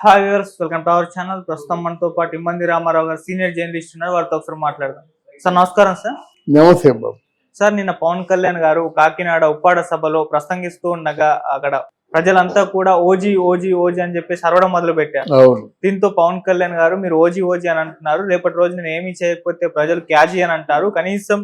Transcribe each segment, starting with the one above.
Hi viewers, welcome to our channel. ప్రస్తుతం మనతో పాటు ఇమ్మంది రామారావు గారు సీనియర్ జర్నలిస్ట్ ఉన్నారు. వారితో ఒకసారి మాట్లాడదాం. సార్ నమస్కారం. సార్ నమస్తే బాబు. సార్ నిన్న పవన్ కళ్యాణ్ గారు కాకినాడ ఉప్పాడ సభలో ప్రసంగిస్తూ ఉండగా అక్కడ ప్రజలంతా కూడా ఓజీ ఓజీ ఓజీ అని చెప్పేసి అరవడం మొదలు పెట్టారు. దీంతో పవన్ కళ్యాణ్ గారు మీరు ఓజీ ఓజీ అని అంటున్నారు, రేపటి రోజు నేను ఏమీ చేయకపోతే ప్రజలు క్యాజీ అని అంటారు, కనీసం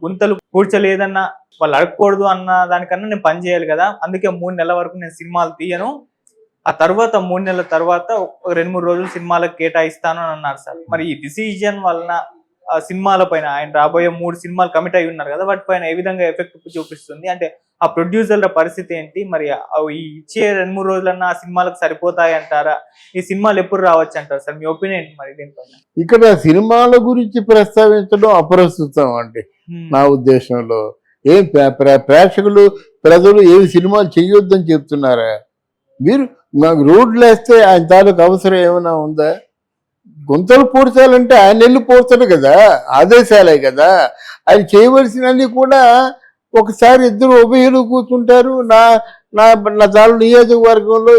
గుంతలు పూడ్చలేదన్న వాళ్ళు అడగకూడదు అన్న దానికన్నా నేను పని చేయాలి కదా, అందుకే 3 నెలల వరకు నేను సినిమాలు తీయను, ఆ తర్వాత 3 నెలల తర్వాత 2-3 రోజులు సినిమాలకు కేటాయిస్తాను అని అన్నారు. సార్ మరి ఈ డిసిజన్ వలన సినిమాల పైన ఆయన రాబోయే 3 సినిమాలు కమిట్ అయి ఉన్నారు కదా, వాటిపైన ఏ విధంగా ఎఫెక్ట్ చూపిస్తుంది? అంటే ఆ ప్రొడ్యూసర్ల పరిస్థితి ఏంటి? మరి ఈ ఇచ్చే 2-3 రోజులన్నా ఆ సినిమాలకు సరిపోతాయి అంటారా? ఈ సినిమాలు ఎప్పుడు రావచ్చు అంటారు సార్? మీ ఒపీనియన్ ఏంటి మరి దీనిపైన? ఇక్కడ సినిమాల గురించి ప్రస్తావించడం అప్రస్తుతం అండి నా ఉద్దేశంలో. ఏం ప్రేక్షకులు ప్రజలు ఏమి సినిమాలు చెయ్యొద్దని చెప్తున్నారా? మీరు నాకు రోడ్లు వేస్తే ఆయన తాలూకు అవసరం ఏమైనా ఉందా? గుంతలు పూడ్చాలంటే ఆయన వెళ్ళి పూడ్చాడు కదా, ఆదేశాలే కదా. ఆయన చేయవలసినవి కూడా ఒకసారి ఇద్దరు ఉభయులు కూర్చుంటారు. నా నా నా తాలూ నియోజకవర్గంలో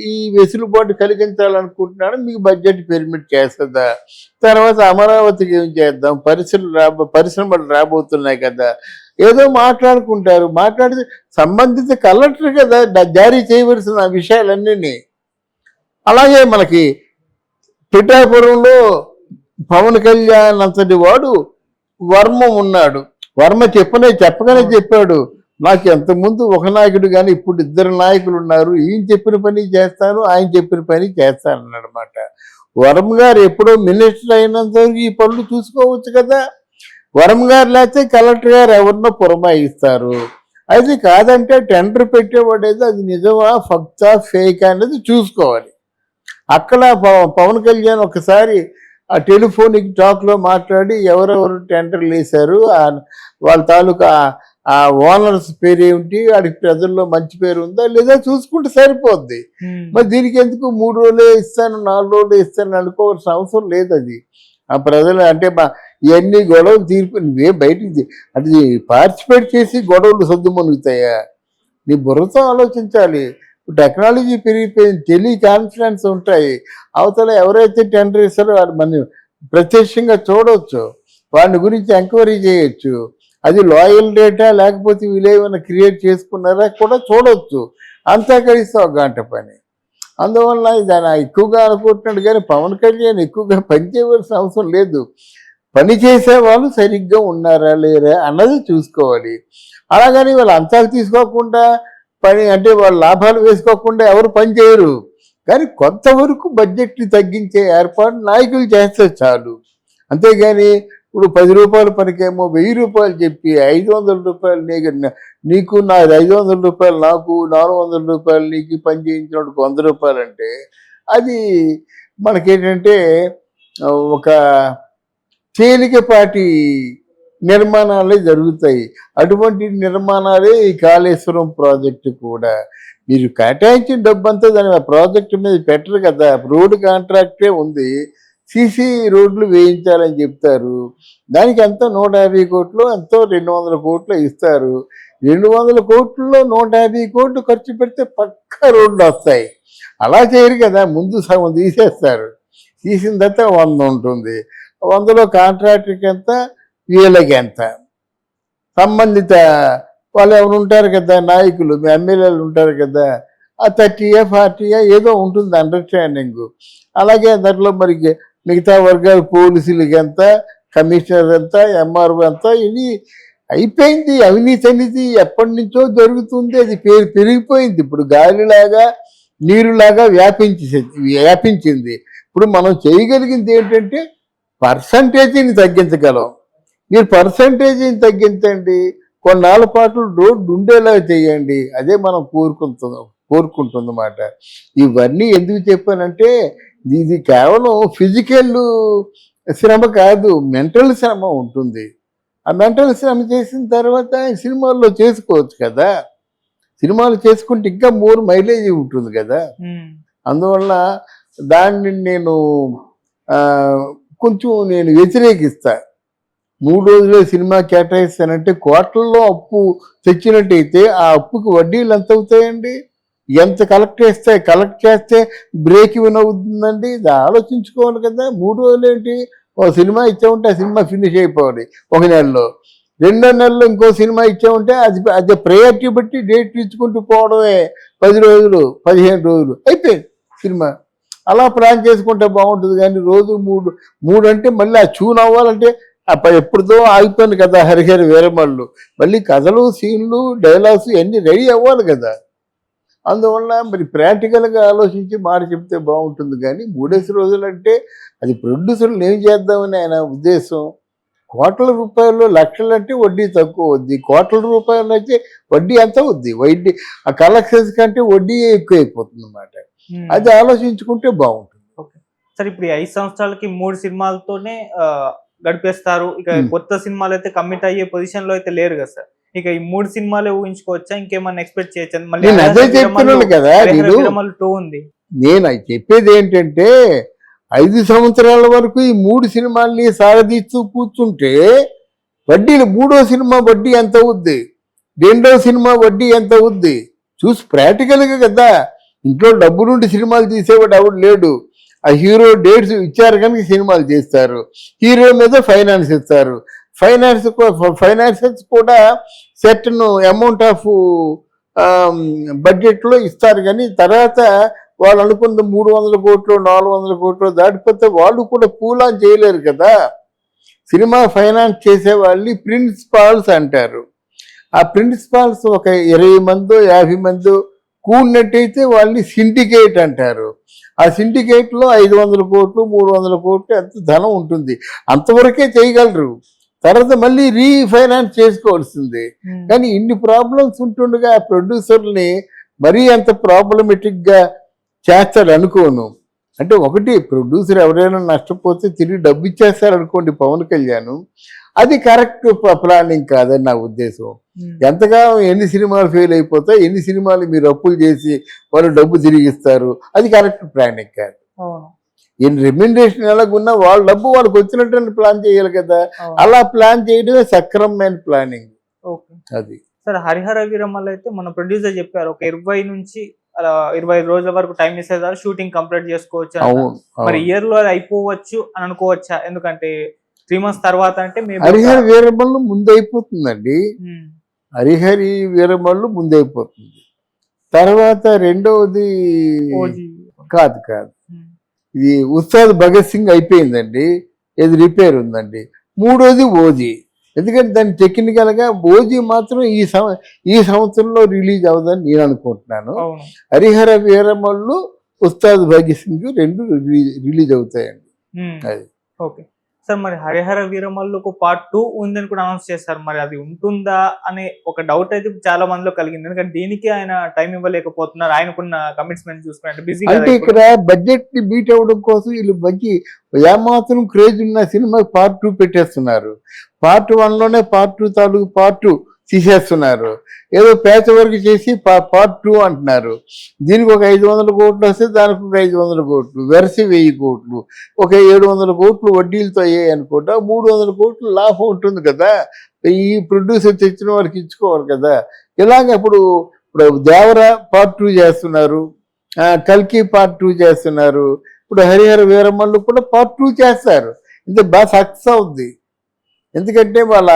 ఈ వెసులుబాటు కలిగించాలనుకుంటున్నాను, మీకు బడ్జెట్ పెర్మిట్ చేస్తుందా? తర్వాత అమరావతికి ఏం చేద్దాం, పరిశ్రమలు రాబోతున్నాయి కదా, ఏదో మాట్లాడుకుంటారు. మాట్లాడితే సంబంధిత కలెక్టర్ కదా జారీ చేయవలసిన విషయాలన్నీ. అలాగే మనకి పిఠాపురంలో పవన్ కళ్యాణ్ అంతటి వాడు వర్మ ఉన్నాడు. వర్మ చెప్పగానే చెప్పాడు, నాకు ఎంతకుముందు ఒక నాయకుడు కానీ ఇప్పుడు 2 నాయకులు ఉన్నారు, ఈయన చెప్పిన పని చేస్తాను, ఆయన చెప్పిన పని చేస్తాను అన్నమాట. వర్మ గారు ఎప్పుడో మినిస్టర్ అయినంత వరకు ఈ పనులు చూసుకోవచ్చు కదా. వర్మ గారు లేకపోతే కలెక్టర్ గారు ఎవరినో పురమాయిస్తారు. అయితే కాదంటే టెండర్ పెట్టేవాడేదో అది నిజమా ఫక్తా ఫేక్ అనేది చూసుకోవాలి. అక్కడ పవన్ కళ్యాణ్ ఒకసారి ఆ టెలిఫోనిక్ టాక్లో మాట్లాడి ఎవరెవరు టెండర్లు వేశారు, వాళ్ళ తాలూకా ఆ ఓనర్స్ పేరు ఏమిటి, వాడికి ప్రజల్లో మంచి పేరు ఉందా లేదా చూసుకుంటే సరిపోద్ది. మరి దీనికి ఎందుకు 3 రోజులే ఇస్తాను 4 రోజులే ఇస్తాను అనుకోవాల్సిన అవసరం లేదు. అది ఆ ప్రజలు అంటే ఇవన్నీ గొడవలు తీర్పు నువ్వే బయటికి అది పార్టిసిపేట్ చేసి గొడవలు సర్దుమణుగుతాయా? నీ బుర్రతో ఆలోచించాలి. టెక్నాలజీ పెరిగిపోయింది, టెలికాన్ఫరెన్స్ ఉంటాయి. అవతల ఎవరైతే టెండర్ ఇస్తారో వాడు మనం ప్రత్యక్షంగా చూడవచ్చు, వాడి గురించి ఎంక్వైరీ చేయొచ్చు. అది లాయల్ డేటా లేకపోతే వీళ్ళేమైనా క్రియేట్ చేసుకున్నారా కూడా చూడవచ్చు. అంతా కలిసి ఒక గంట పని. అందువల్ల దాన్ని ఎక్కువగా అనుకుంటున్నాడు కానీ పవన్ కళ్యాణ్ ఎక్కువగా పని చేయవలసిన అవసరం లేదు. పని చేసే వాళ్ళు సరిగ్గా ఉన్నారా లేరా అన్నది చూసుకోవాలి. అలాగని వాళ్ళు అంతాలు తీసుకోకుండా పని అంటే వాళ్ళు లాభాలు వేసుకోకుండా ఎవరు పని చేయరు. కానీ కొంతవరకు బడ్జెట్ని తగ్గించే ఏర్పాటు నాయకులు చేస్తే చాలు. అంతేగాని ఇప్పుడు 10 రూపాయల పనికేమో 1000 రూపాయలు చెప్పి 500 రూపాయలు నీకు నా 500 రూపాయలు నాకు 400 రూపాయలు నీకు పని చేయించినప్పుడు 100 రూపాయలు అంటే అది మనకేంటంటే ఒక తేలికపాటి నిర్మాణాలే జరుగుతాయి. అటువంటి నిర్మాణాలే ఈ కాళేశ్వరం ప్రాజెక్టు కూడా. మీరు కేటాయించిన డబ్బంతా దాని ప్రాజెక్టు మీద పెట్టరు కదా. రోడ్డు కాంట్రాక్టే ఉంది, సీసీ రోడ్లు వేయించాలని చెప్తారు. దానికి ఎంతో 150 కోట్లు ఎంతో 200 కోట్లు ఇస్తారు. 200 కోట్లలో 150 కోట్లు ఖర్చు పెడితే పక్కా రోడ్లు వస్తాయి. అలా చేయరు కదా, ముందు సగం తీసేస్తారు, తీసిన తర్వాత 100 ఉంటుంది. 100లో కాంట్రాక్టర్కి ఎంత, వీళ్ళకి ఎంత, సంబంధిత వాళ్ళు ఎవరు ఉంటారు కదా నాయకులు, ఎమ్మెల్యేలు ఉంటారు కదా, ఆ 30 40 ఏదో ఉంటుంది అండర్స్టాండింగ్. అలాగే దాంట్లో మరి మిగతా వర్గాలు పోలీసులకి ఎంత, కమిషనర్ ఎంత, ఎంఆర్ఓ ఎంత, ఇది అయిపోయింది. అవినీతి అనేది ఎప్పటి నుంచో జరుగుతుంది, అది పెరిగిపోయింది. ఇప్పుడు గాలిలాగా నీరులాగా వ్యాపించింది. ఇప్పుడు మనం చేయగలిగింది ఏంటంటే పర్సంటేజీని తగ్గించగలం. మీరు పర్సంటేజీని తగ్గించండి, కొన్నాళ్ళ పాటు రోడ్డు ఉండేలా చేయండి, అదే మనం కోరుకుంటుందన్నమాట. ఇవన్నీ ఎందుకు చెప్పానంటే ఇది కేవలం ఫిజికల్ శ్రమ కాదు, మెంటల్ శ్రమ ఉంటుంది. ఆ మెంటల్ శ్రమ చేసిన తర్వాత సినిమాల్లో చేసుకోవచ్చు కదా. సినిమాలు చేసుకుంటే ఇంకా 3 మైలేజ్ ఉంటుంది కదా. అందువల్ల దాన్ని నేను కొంచెం వ్యతిరేకిస్తా. 3 రోజులే సినిమా కేటాయిస్తానంటే కోట్లలో అప్పు తెచ్చినట్టయితే ఆ అప్పుకి వడ్డీలు ఎంత అవుతాయండి? ఎంత కలెక్ట్ చేస్తే బ్రేక్ ఇవన్ అవుతుందండి. ఇది ఆలోచించుకోవాలి కదా. 3 రోజులు ఏంటి, ఒక సినిమా ఇచ్చామంటే ఆ సినిమా ఫినిష్ అయిపోవాలి 1 నెలలో. 2వ నెలలో ఇంకో సినిమా ఇచ్చామంటే అది ప్రయారిటీ బట్టి డేట్ ఇచ్చుకుంటూ పోవడమే. 10 రోజులు 15 రోజులు అయిపోయింది సినిమా. అలా ప్లాన్ చేసుకుంటే బాగుంటుంది. కానీ రోజు 3 అంటే మళ్ళీ ఆ చూన్ అవ్వాలంటే ఎప్పుడుదో ఆగిపోయింది కదా హరిహర వీరమల్లు. మళ్ళీ కథలు, సీన్లు, డైలాగ్స్ ఇవన్నీ రెడీ అవ్వాలి కదా. అందువల్ల మరి ప్రాక్టికల్గా ఆలోచించి మాట చెప్తే బాగుంటుంది. కానీ 3 రోజులు అంటే అది ప్రొడ్యూసర్లు ఏం చేద్దామని ఆయన ఉద్దేశం. కోట్ల రూపాయలు, లక్షలు అంటే వడ్డీ తక్కువ వద్ది, కోట్ల రూపాయలు అయితే వడ్డీ ఎంత వద్ది. వడ్డీ ఆ కలెక్షన్స్ కంటే వడ్డీ ఎక్కువ అయిపోతుంది అన్నమాట. అది ఆలోచించుకుంటే బాగుంటుంది. సార్ ఇప్పుడు 5 సంవత్సరాలకి 3 సినిమాలతోనే గడిపేస్తారు. ఇక కొత్త సినిమాలు అయితే కమిట్ అయ్యే పొజిషన్ లో అయితే లేరు కదా సార్. ఇక ఈ 3 సినిమాలే ఊహించుకోవచ్చా, ఇంకేమన్నా ఎక్స్పెక్ట్ చేయొచ్చా? మళ్ళీ అదే చెప్తున్నాను కదా, నేను చెప్పేది ఏంటంటే 5 సంవత్సరాల వరకు ఈ 3 సినిమాల్ని సాగదీస్తూ కూర్చుంటే వడ్డీలు 3వ సినిమా వడ్డీ ఎంత అవుద్ది, 2వ సినిమా వడ్డీ ఎంత అవుద్ది చూసి ప్రాక్టికల్గా కదా. ఇంట్లో డబ్బు నుండి సినిమాలు తీసేవాడు ఎవడు లేడు. ఆ హీరో డేట్స్ ఇచ్చారు కనుక సినిమాలు చేస్తారు. హీరో మీద ఫైనాన్స్ ఇస్తారు. ఫైనాన్సెస్ కూడా సెర్టన్ అమౌంట్ ఆఫ్ బడ్జెట్లో ఇస్తారు. కానీ తర్వాత వాళ్ళు అనుకున్న 300 కోట్లు 400 కోట్లు దాటిపోతే వాళ్ళు కూడా పూలాన్ చేయలేరు కదా. సినిమా ఫైనాన్స్ చేసే వాళ్ళని ప్రిన్సిపాల్స్ అంటారు. ఆ ప్రిన్సిపాల్స్ ఒక 20 మందో 50 మందో కూడినట్టయితే వాళ్ళని సిండికేట్ అంటారు. ఆ సిండికేట్లో 500 కోట్లు 300 కోట్లు ఎంత ధనం ఉంటుంది, అంతవరకే చేయగలరు. తర్వాత మళ్ళీ రీఫైనాన్స్ చేసుకోవాల్సిందే. కానీ ఇన్ని ప్రాబ్లమ్స్ ఉంటుండగా ప్రొడ్యూసర్ని మరీ అంత ప్రాబ్లమెటిక్గా చేస్తాడు అనుకోను. అంటే ఒకటి, ప్రొడ్యూసర్ ఎవరైనా నష్టపోతే తిరిగి డబ్బు ఇచ్చేస్తారు అనుకోండి పవన్ కళ్యాణ్, అది కరెక్ట్ ప్లానింగ్ కాదని నా ఉద్దేశం. ఎంతగా ఎన్ని సినిమాలు ఫెయిల్ అయిపోతాయి, ఎన్ని సినిమాలు మీరు అప్పులు చేసి వాళ్ళు డబ్బు తిరిగిస్తారు, అది కరెక్ట్ ప్లానింగ్ కాదు. ఎన్ని రెమ్యునరేషన్ ఎలాగున్నా వాళ్ళ డబ్బు వాళ్ళకి వచ్చినట్టు ప్లాన్ చేయాలి కదా. అలా ప్లాన్ చేయడమే సక్రమమైన ప్లానింగ్. అది సార్ హరిహర వీరమల్లు అయితే మన ప్రొడ్యూసర్ చెప్పారు ఒక 20 నుంచి అలా 25 రోజుల వరకు టైం ఇస్తారు షూటింగ్ కంప్లీట్ చేసుకోవచ్చు. మరి ఇయర్ లో అది అయిపోవచ్చు అని అనుకోవచ్చా? ఎందుకంటే 3 months తర్వాత అంటే హరిహర వీరమల్లు ముందైపోతుందండి. హరిహరి వీరమల్లు ముందైపోతుంది. తర్వాత రెండవది కాదు ఇది ఉస్తాద్ భగత్ సింగ్ అయిపోయిందండి, ఇది రిపేర్ ఉందండి. 3వది ఓజీ. ఎందుకంటే దాన్ని టెక్నికల్గా ఓజీ మాత్రం ఈ సంవత్సరంలో రిలీజ్ అవ్వదని నేను అనుకుంటున్నాను. హరిహర వీరమల్లు, ఉస్తాద్ భగత్ సింగ్ 2 రిలీజ్ అవుతాయండి. అది ఓకే సార్. మరి హరిహర వీరమల్లుకు పార్ట్ 2 ఉందని కూడా అనౌన్స్ చేస్తారు. మరి అది ఉంటుందా అనే ఒక డౌట్ అయితే చాలా మందిలో కలిగింది. ఎందుకంటే దీనికి ఆయన టైం ఇవ్వలేకపోతున్నారు, ఆయనకున్న కమిట్మెంట్ చూసుకుంటే బిజీ. అంటే ఇక్కడ బడ్జెట్ ని బీట్ అవ్వడం కోసం వీళ్ళు మంచి ఏమాత్రం క్రేజ్ ఉన్న సినిమా పార్ట్ 2 పెట్టేస్తున్నారు. పార్ట్ 1లోనే పార్ట్ 2 తాలూకు పార్ట్ 2 తీసేస్తున్నారు. ఏదో పేచ వరకు చేసి పార్ట్ 2 అంటున్నారు. దీనికి ఒక 500 కోట్లు వస్తే దానికి ఒక 500 కోట్లు, వెరసి 1000 కోట్లు, ఒక 700 కోట్లు వడ్డీలతో అయ్యాయి అనుకుంటా 300 కోట్లు లాభం ఉంటుంది కదా. ఈ ప్రొడ్యూసర్ తెచ్చిన వారికి ఇచ్చుకోవాలి కదా. ఇలాగ ఇప్పుడు దేవరా పార్ట్ 2 చేస్తున్నారు, కల్కి పార్ట్ 2 చేస్తున్నారు. ఇప్పుడు హరిహర వీరమల్లు కూడా పార్ట్ 2 చేస్తారు. ఇంత బాగా సక్సెస్ అవుద్ది. ఎందుకంటే వాళ్ళ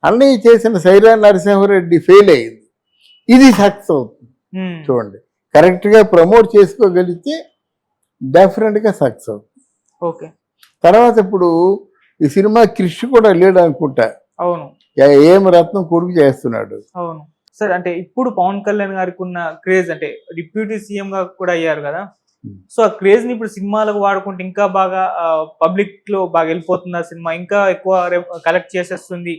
అన్నయ్య చేసిన సైరా నరసింహారెడ్డి ఫెయిల్ అయింది, ఇది సక్సెస్ అవుతుంది. చూడండి, కరెక్ట్గా ప్రమోట్ చేసుకోగలిగితే డెఫినెట్గా సక్సెస్ అవుతుంది. ఓకే. తర్వాత ఇప్పుడు ఈ సినిమా క్రిష్ కూడా లేడు అనుకుంటా. అవును, ఏం రత్నం కొడుకు చేస్తున్నాడు. అవును సార్. అంటే ఇప్పుడు పవన్ కళ్యాణ్ గారికి ఉన్న క్రేజ్, అంటే డిప్యూటీ సీఎం గా కూడా అయ్యారు కదా. సో ఆ క్రేజ్ ని ఇప్పుడు సినిమాలకు వాడుకుంటే ఇంకా బాగా పబ్లిక్ లో బాగా వెళ్ళిపోతుంది. ఆ సినిమా ఇంకా ఎక్కువ కలెక్ట్ చేసేస్తుంది,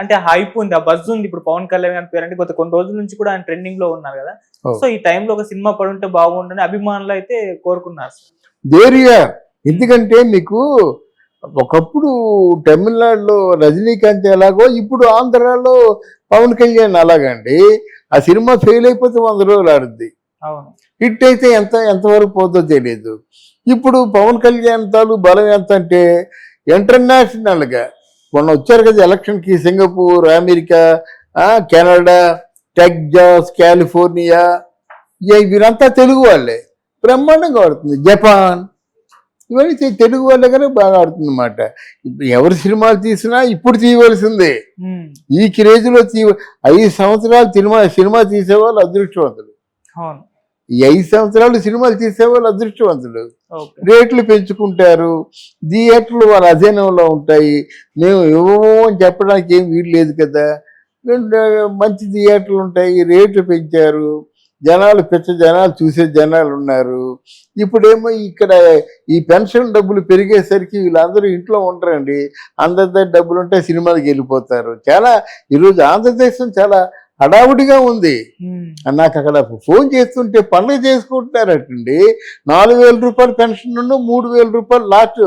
అంటే హైప్ ఉంది, ఆ బజ్ ఉంది. ఇప్పుడు పవన్ కళ్యాణ్ గారి పేరు అంటే కొన్ని రోజుల నుంచి కూడా ఆయన ట్రెండింగ్ లో ఉన్నారు కదా. సో ఈ టైంలో ఒక సినిమా పడుంటే బాగుంటుంది అభిమానులు అయితే కోరుకున్నారు. ఎందుకంటే మీకు ఒకప్పుడు తమిళనాడులో రజనీకాంత్ ఎలాగో ఇప్పుడు ఆంధ్రాలో పవన్ కళ్యాణ్ అలాగండి. ఆ సినిమా ఫెయిల్ అయిపోతే 100 రోజులు ఆడుద్ది, హిట్ అయితే ఎంతవరకు పోతుందో తెలియదు. ఇప్పుడు పవన్ కళ్యాణ్ తాలూ బలం ఎంత అంటే ఇంటర్నేషనల్గా మొన్న వచ్చారు కదా ఎలక్షన్కి, Singapore, America, Canada, Texas, California, వీరంతా తెలుగు వాళ్ళే, బ్రహ్మాండంగా ఆడుతుంది. జపాన్ ఇవన్నీ తెలుగు వాళ్ళే కానీ బాగా ఆడుతుంది అన్నమాట. ఇప్పుడు ఎవరు సినిమాలు తీసినా ఇప్పుడు తీయవలసిందే. ఈ క్రేజ్లో 5 సంవత్సరాలు సినిమా తీసేవాళ్ళు అదృష్టవంతులు. ఈ 5 సంవత్సరాలు సినిమాలు తీసేవాళ్ళు అదృష్టవంతులు. రేట్లు పెంచుకుంటారు, థియేటర్లు వాళ్ళ అధీనంలో ఉంటాయి. మేము ఇవ్వము అని చెప్పడానికి ఏం వీలు లేదు కదా. మంచి థియేటర్లు ఉంటాయి, రేట్లు పెంచారు, జనాలు జనాలు చూసే జనాలు ఉన్నారు. ఇప్పుడేమో ఇక్కడ ఈ పెన్షన్ డబ్బులు పెరిగేసరికి వీళ్ళందరూ ఇంట్లో ఉండరండి. అందరి దగ్గర డబ్బులు ఉంటే సినిమాలకు వెళ్ళిపోతారు. ఈరోజు ఆంధ్రదేశం చాలా హడావుడిగా ఉంది. నాకు అక్కడ ఫోన్ చేస్తుంటే పండుగ చేసుకుంటున్నారటండి. 4,000 రూపాయలు పెన్షన్ 3,000 రూపాయలు లాస్ట్